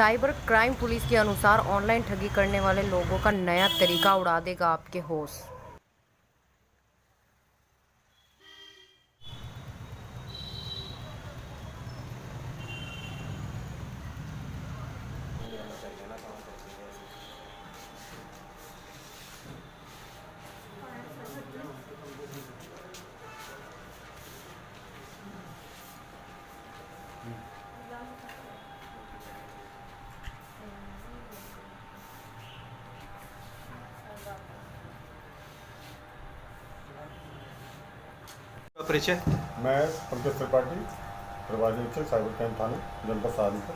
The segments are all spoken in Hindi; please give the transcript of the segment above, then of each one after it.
साइबर क्राइम पुलिस के अनुसार ऑनलाइन ठगी करने वाले लोगों का नया तरीका उड़ा देगा आपके होश। परिचय। मैं पंकज त्रिपाठी, प्रभारी निरीक्षक साइबर क्राइम थाना जनपद सहारनपुर।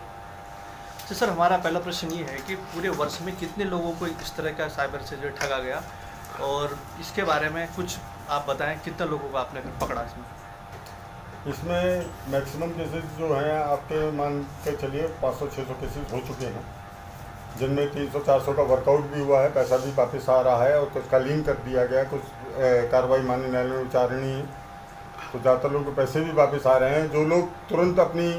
तो सर, हमारा पहला प्रश्न ये है कि पूरे वर्ष में कितने लोगों को इस तरह का साइबर से जो ठगा गया, और इसके बारे में कुछ आप बताएं, कितने लोगों को आपने पकड़ा इसमें मैक्सिमम केसेस जो हैं आपके मान के चलिए 500-600 केसेस हो चुके हैं, जिनमें 300-400 का वर्कआउट भी हुआ है, पैसा भी वापस आ रहा है और कुछ का लीन कर दिया गया, कुछ कार्रवाई माननीय न्यायालय में विचारणीय है। तो ज़्यादातर लोगों के पैसे भी वापस आ रहे हैं। जो लोग तुरंत अपनी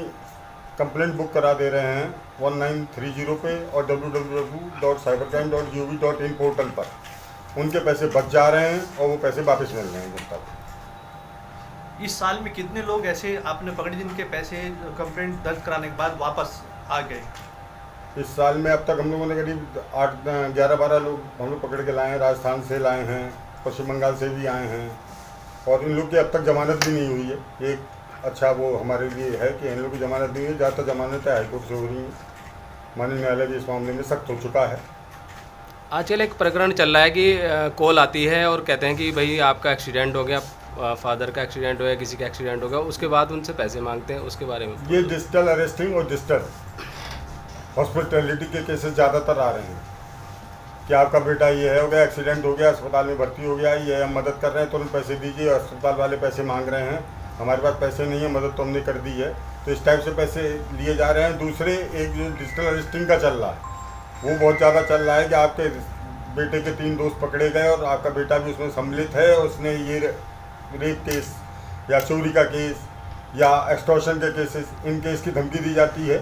कंप्लेंट बुक करा दे रहे हैं 1930 पे और www.cybercrime.gov.in पोर्टल पर, उनके पैसे बच जा रहे हैं और वो पैसे वापस मिल रहे हैं जनता को। इस साल में कितने लोग ऐसे आपने पकड़े जिनके पैसे कंप्लेंट दर्ज कराने के बाद वापस आ गए? इस साल में अब तक हम लोगों ने करीब 8-11-12 लोग हम लोग पकड़ के लाए हैं। राजस्थान से लाए हैं, पश्चिम बंगाल से भी आए हैं, और इन लोग की अब तक जमानत भी नहीं हुई है। एक अच्छा वो हमारे लिए है कि इन लोग की जमानत नहीं हुई। ज़्यादातर जमानतें हाईकोर्ट से हो रही हैं। माननीय न्यायालय भी इस मामले में सख्त हो चुका है। आजकल एक प्रकरण चल रहा है कि कॉल आती है और कहते हैं कि भाई आपका एक्सीडेंट हो गया, फादर का एक्सीडेंट हो गया, किसी का एक्सीडेंट हो गया, उसके बाद उनसे पैसे मांगते हैं। उसके बारे में ये डिजिटल अरेस्टिंग और डिजिटल हॉस्पिटैलिटी के केसेस ज़्यादातर आ रहे हैं कि आपका बेटा ये है हो गया, एक्सीडेंट हो गया, अस्पताल में भर्ती हो गया, ये हम मदद कर रहे हैं, तुरंत पैसे दीजिए। अस्पताल वाले पैसे मांग रहे हैं, हमारे पास पैसे नहीं है, मदद तो हमने कर दी है। तो इस टाइप से पैसे लिए जा रहे हैं। दूसरे एक जो डिजिटल अरेस्टिंग का चल रहा है, वो बहुत ज़्यादा चल रहा है कि आपके बेटे के 3 दोस्त पकड़े गए और आपका बेटा भी उसमें सम्मिलित है, उसने ये रेप केस या चोरी का केस या एक्सटॉर्शन के केसेस, इन केस की धमकी दी जाती है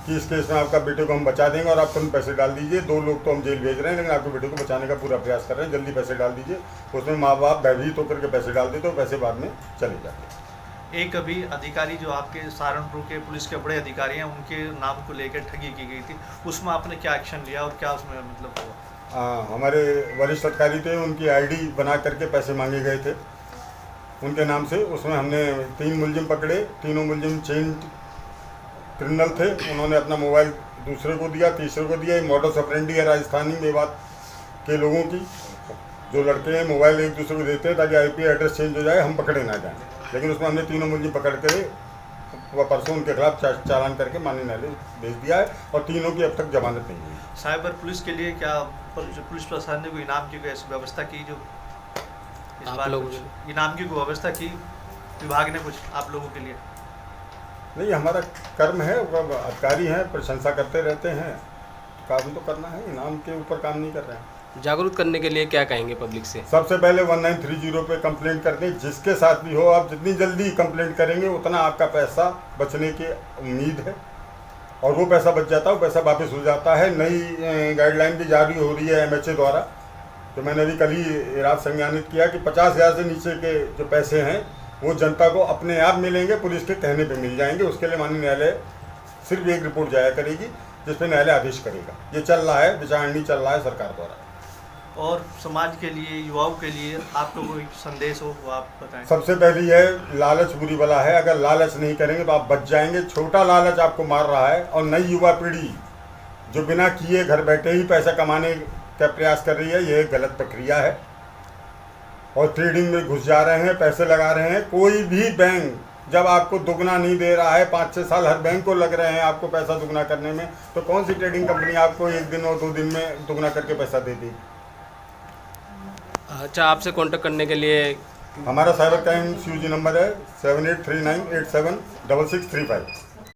कि इस केस में आपका बेटे को हम बचा देंगे और आप तुरंत पैसे डाल दीजिए। 2 लोग तो हम जेल भेज रहे हैं, लेकिन आपके बेटे को बचाने का पूरा प्रयास कर रहे हैं, जल्दी पैसे डाल दीजिए। उसमें माँ बाप भयभीत होकर के पैसे डाल देते, तो पैसे बाद में चले जाते हैं। एक अभी अधिकारी जो आपके सहारनपुर के पुलिस के बड़े अधिकारी हैं, उनके नाम को लेकर ठगी की गई थी, उसमें आपने क्या एक्शन लिया और क्या उसमें मतलब हुआ? हमारे वरिष्ठ अधिकारी थे, उनकी ID बना करके पैसे मांगे गए थे उनके नाम से। उसमें हमने 3 मुलजिम पकड़े। तीनों मुलजिम चेन क्रिमिनल थे। उन्होंने अपना मोबाइल दूसरे को दिया, तीसरे को दिया। ये मॉडस ऑपरेंडी है राजस्थानी मेवात के लोगों की। जो लड़के हैं मोबाइल एक दूसरे को देते हैं ताकि IP एड्रेस चेंज हो जाए, हम पकड़े ना जाएं। लेकिन उसमें हमने तीनों मुलजिम पकड़ के परसों उनके खिलाफ चालान करके माननीय न्यायालय भेज दिया है और तीनों की अब तक जमानत नहीं हुई। साइबर पुलिस के लिए क्या पुलिस प्रशासन ने कोई इनाम की कोई ऐसी व्यवस्था की जो इस आप बार लोगों कुछ इनाम की कोई व्यवस्था की विभाग ने कुछ आप लोगों के लिए? नहीं, हमारा कर्म है, अधिकारी हैं, प्रशंसा करते रहते हैं, काम तो करना है, इनाम के ऊपर काम नहीं कर रहे हैं। जागरूक करने के लिए क्या कहेंगे पब्लिक से? सबसे पहले 1930 पे कंप्लेंट कर दें, जिसके साथ भी हो। आप जितनी जल्दी कंप्लेंट करेंगे उतना आपका पैसा बचने की उम्मीद है, और वो पैसा बच जाता है, वो पैसा वापस हो जाता है। नई गाइडलाइन भी जारी हो रही है MHA द्वारा, तो मैंने अभी कल ही रात संज्ञानित किया कि 50,000 से नीचे के जो पैसे हैं वो जनता को अपने आप मिलेंगे, पुलिस के कहने पे मिल जाएंगे। उसके लिए माननीय न्यायालय सिर्फ एक रिपोर्ट जाया करेगी, जिस पर न्यायालय आदेश करेगा। ये चल रहा है, विचारणी चल रहा है सरकार द्वारा। और समाज के लिए, युवाओं के लिए आपको कोई संदेश हो वो आप बताएं। सबसे पहली है, लालच बुरी बला है। अगर लालच नहीं करेंगे तो आप बच जाएंगे। छोटा लालच आपको मार रहा है, और नई युवा पीढ़ी जो बिना किए घर बैठे ही पैसा कमाने का प्रयास कर रही है, यह गलत प्रक्रिया है। और ट्रेडिंग में घुस जा रहे हैं, पैसे लगा रहे हैं। कोई भी बैंक जब आपको दुगना नहीं दे रहा है, 5-6 साल हर बैंक को लग रहे हैं आपको पैसा दुगना करने में, तो कौन सी ट्रेडिंग कंपनी आपको 1 दिन और 2 दिन में दुगना करके पैसा दे देगी? अच्छा, आपसे कांटेक्ट करने के लिए हमारा साइबर क्राइम CUG नंबर है 7839876635।